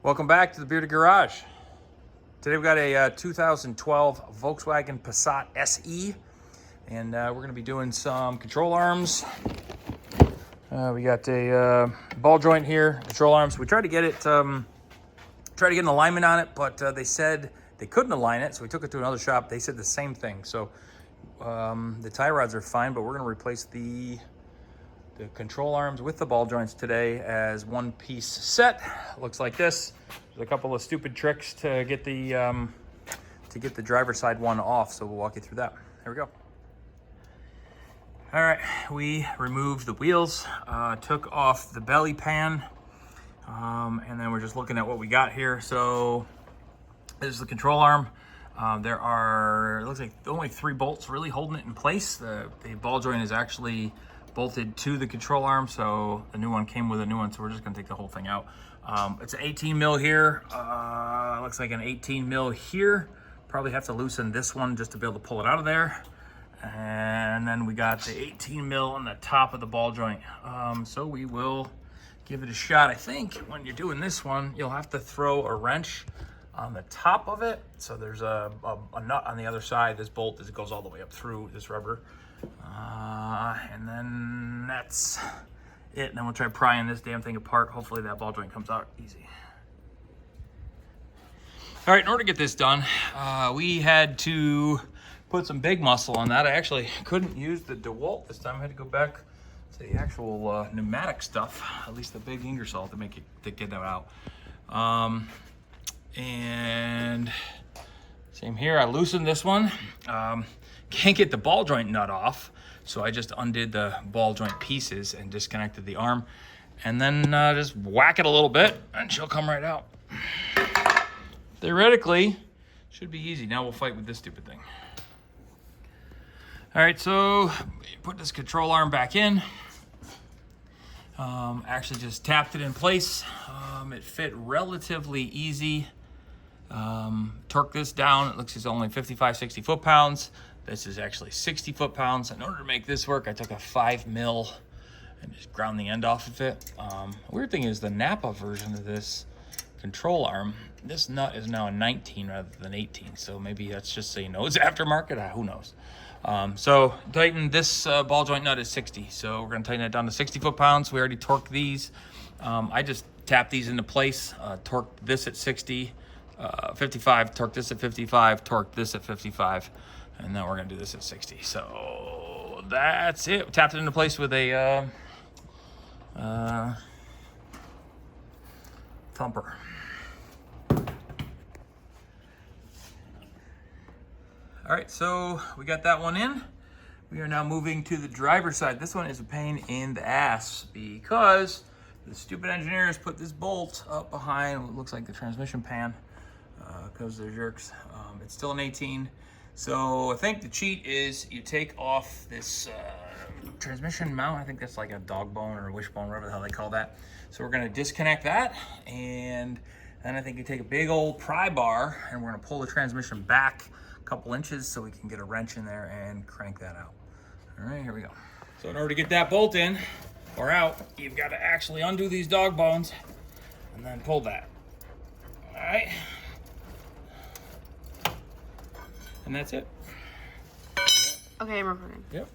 Welcome back to the Bearded Garage. Today we've got a 2012 Volkswagen Passat SE, and we're going to be doing some control arms. We got a ball joint here, control arms. We tried to get it, an alignment on it, but they said they couldn't align it, so we took it to another shop. They said the same thing. So the tie rods are fine, but we're going to replace the control arms with the ball joints today as one piece set. Looks like this. There's a couple of stupid tricks to get the driver's side one off, so we'll walk you through that. Here we go. All right, we removed the wheels, took off the belly pan, and then we're just looking at what we got here. So this is the control arm. There are, it looks like only 3 bolts really holding it in place. The ball joint is actually bolted to the control arm, so the new one came with a new one, so we're just gonna take the whole thing out. It's an 18 mil here, looks like an 18 mil here. Probably have to loosen this one just to be able to pull it out of there. And then we got the 18 mil on the top of the ball joint. So we will give it a shot. I think when you're doing this one, you'll have to throw a wrench on the top of it. So there's a nut on the other side. This bolt goes all the way up through this rubber. And then that's it. And then we'll try prying this damn thing apart. Hopefully that ball joint comes out easy. All right, in order to get this done, we had to put some big muscle on that. I actually couldn't use the DeWalt this time. I had to go back to the actual pneumatic stuff, at least the big Ingersoll to get that out. And same here, I loosened this one. Can't get the ball joint nut off, so I just undid the ball joint pieces and disconnected the arm, and then just whack it a little bit and she'll come right out. Theoretically, should be easy. Now we'll fight with this stupid thing. All right, so put this control arm back in. Actually just tapped it in place. It fit relatively easy. Torque this down. It looks like it's only 55, 60 foot-pounds. This is actually 60 foot-pounds. In order to make this work, I took a 5 mil and just ground the end off of it. Weird thing is the Napa version of this control arm, this nut is now a 19 rather than 18. So maybe that's just so you know it's aftermarket. Who knows? So tighten this ball joint nut is 60. So we're gonna tighten it down to 60 foot-pounds. We already torqued these. I just tapped these into place, torqued this at 60, 55, torqued this at 55, torqued this at 55. And then we're gonna do this at 60. So that's it. Tapped it into place with a thumper. All right, so we got that one in. We are now moving to the driver's side. This one is a pain in the ass because the stupid engineers put this bolt up behind what looks like the transmission pan because they're jerks. It's still an 18. So I think the cheat is you take off this transmission mount. I think that's like a dog bone or a wishbone, whatever the hell they call that. So we're gonna disconnect that, and then I think you take a big old pry bar and we're gonna pull the transmission back a couple inches so we can get a wrench in there and crank that out. All right, here we go. So in order to get that bolt in or out, you've got to actually undo these dog bones and then pull that. All right. And that's it. Okay, I'm recording. Yep.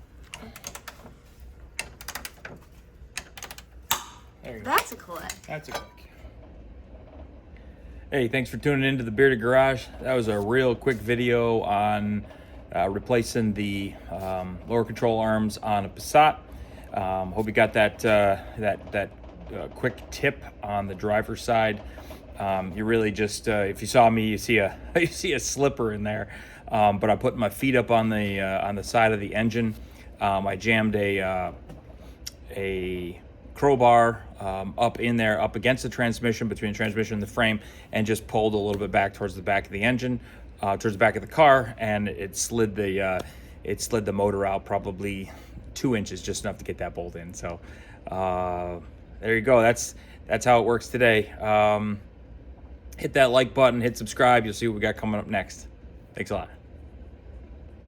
There you go. That's a click. That's a click. Hey, thanks for tuning into the Bearded Garage. That was a real quick video on replacing the lower control arms on a Passat. Hope you got that quick tip on the driver's side. You really just, if you saw me, you see a slipper in there. But I put my feet up on the side of the engine. I jammed a crowbar up in there, up against the transmission, between the transmission and the frame, and just pulled a little bit back towards the back of the engine, towards the back of the car, and it slid the motor out probably 2 inches, just enough to get that bolt in. So there you go. That's how it works today. Hit that like button, hit subscribe. You'll see what we got coming up next. Thanks a lot.